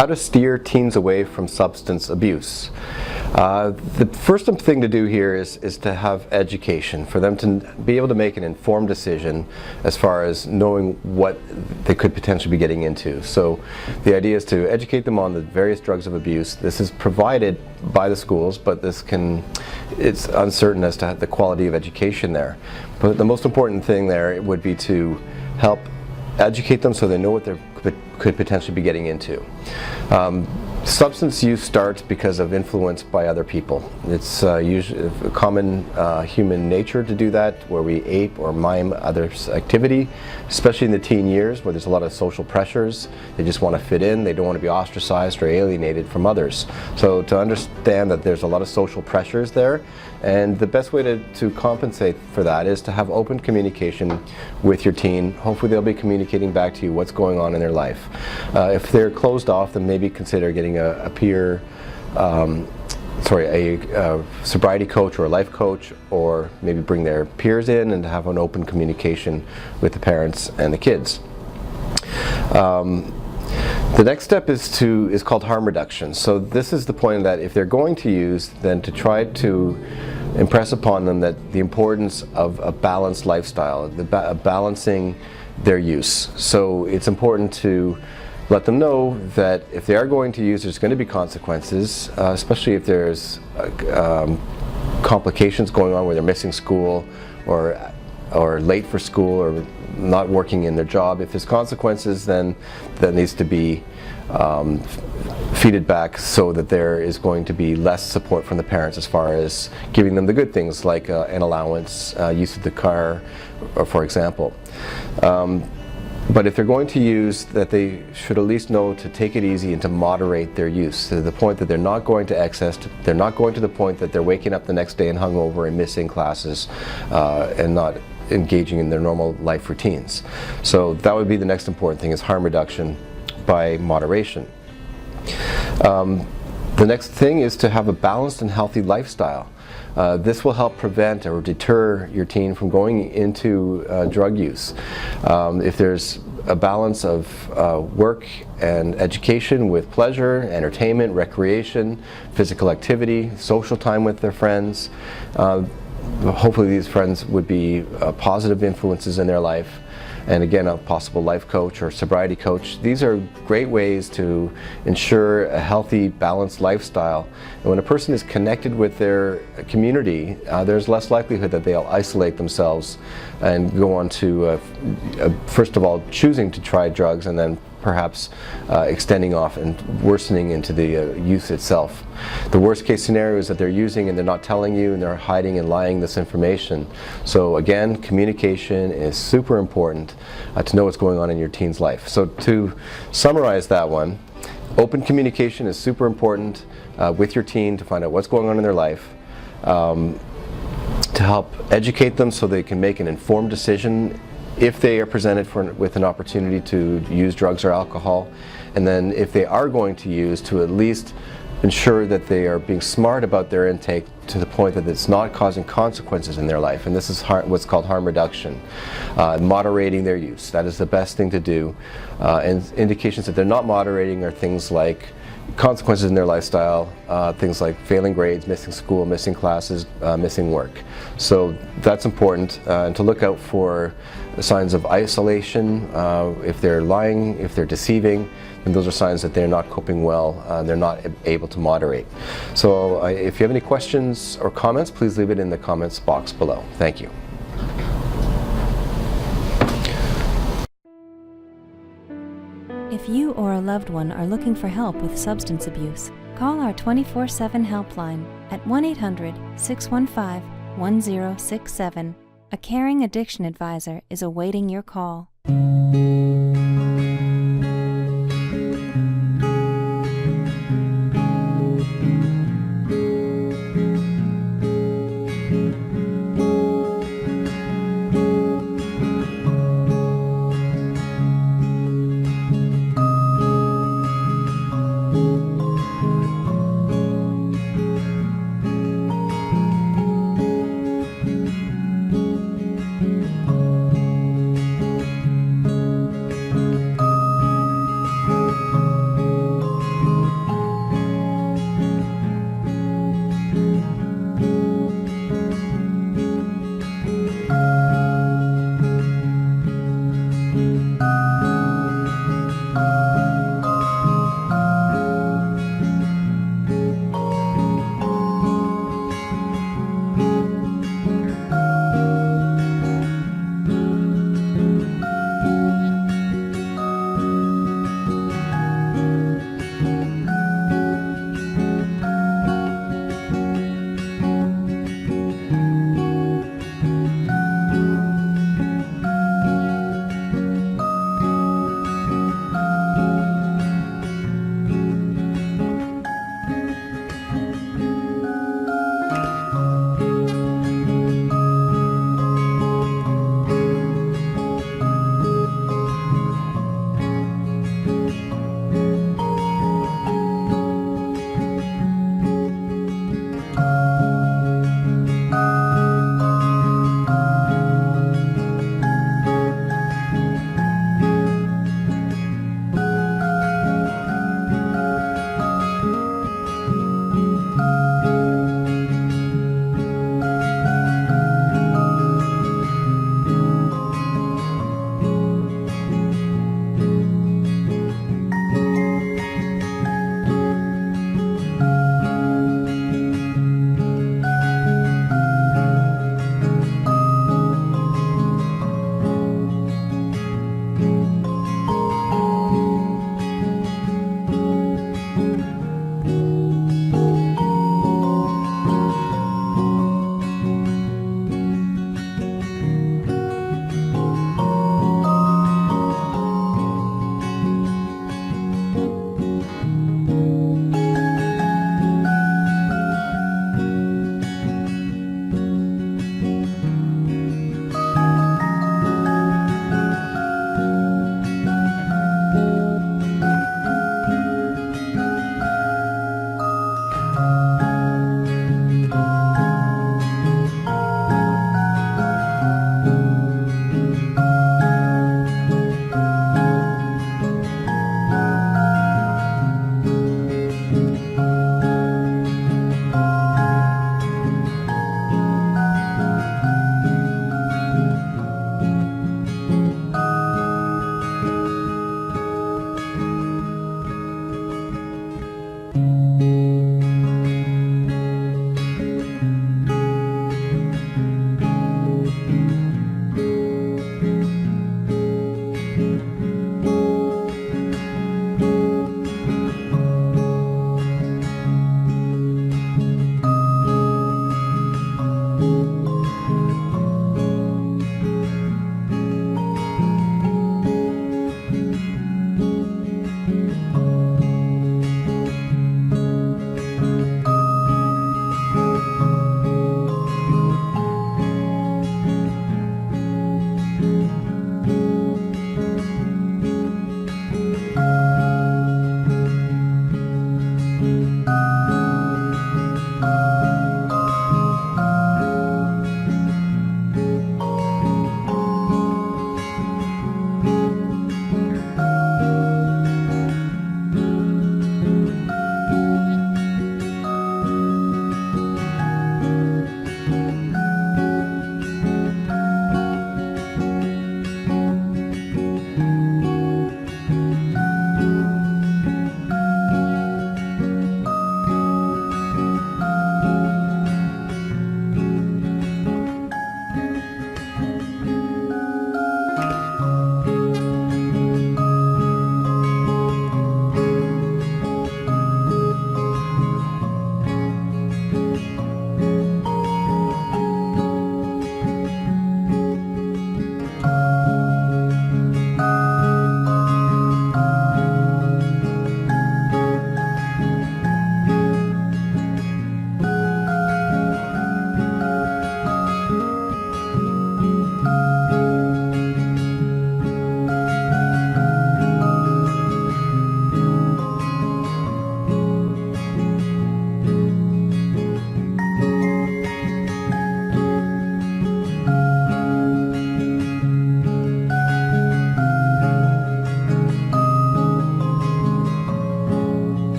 How to steer teens away from substance abuse. The first thing to do here is to have education, for them to be able to make an informed decision as far as knowing what they could potentially be getting into. So the idea is to educate them on the various drugs of abuse. This is provided by the schools, but it's uncertain as to the quality of education there. But the most important thing there would be to help educate them so they know what they could potentially be getting into. Substance use starts because of influence by other people. It's usually a common human nature to do that, where we ape or mime others' activity, especially in the teen years where there's a lot of social pressures. They just want to fit in, they don't want to be ostracized or alienated from others. So to understand that there's a lot of social pressures there, and the best way to compensate for that is to have open communication with your teen. Hopefully they'll be communicating back to you what's going on in their life. If they're closed off, then maybe consider getting a peer, a sobriety coach or a life coach, or maybe bring their peers in and have an open communication with the parents and the kids. The next step is called harm reduction. So this is the point that if they're going to use, then to try to impress upon them that the importance of a balanced lifestyle, balancing their use. So it's important to let them know that if they are going to use, there's going to be consequences, especially if there's complications going on where they're missing school or late for school or not working in their job. If there's consequences, then that needs to be feeded back so that there is going to be less support from the parents as far as giving them the good things like an allowance, use of the car, or for example. But if they're going to use, that they should at least know to take it easy and to moderate their use to the point that they're not going to excess, they're not going to the point that they're waking up the next day and hungover and missing classes and not engaging in their normal life routines. So that would be the next important thing, is harm reduction by moderation. The next thing is to have a balanced and healthy lifestyle. This will help prevent or deter your teen from going into drug use. If there's a balance of work and education with pleasure, entertainment, recreation, physical activity, social time with their friends, hopefully these friends would be positive influences in their life. And again, a possible life coach or sobriety coach. These are great ways to ensure a healthy, balanced lifestyle. And when a person is connected with their community, there's less likelihood that they'll isolate themselves and go on to, first of all, choosing to try drugs, and then perhaps extending off and worsening into the use itself. The worst case scenario is that they're using and they're not telling you, and they're hiding and lying this information. So again, communication is super important to know what's going on in your teen's life. So to summarize that one, open communication is super important with your teen to find out what's going on in their life, to help educate them so they can make an informed decision if they are presented with an opportunity to use drugs or alcohol, and then if they are going to use, to at least ensure that they are being smart about their intake to the point that it's not causing consequences in their life. And this is what's called harm reduction, moderating their use. That is the best thing to do. And indications that they're not moderating are things like consequences in their lifestyle, things like failing grades, missing school, missing classes, missing work. So that's important, and to look out for signs of isolation. If they're lying, if they're deceiving, then those are signs that they're not coping well, they're not able to moderate. So if you have any questions or comments, please leave it in the comments box below. Thank you. If you or a loved one are looking for help with substance abuse, call our 24/7 helpline at 1-800-615-1067. A caring addiction advisor is awaiting your call.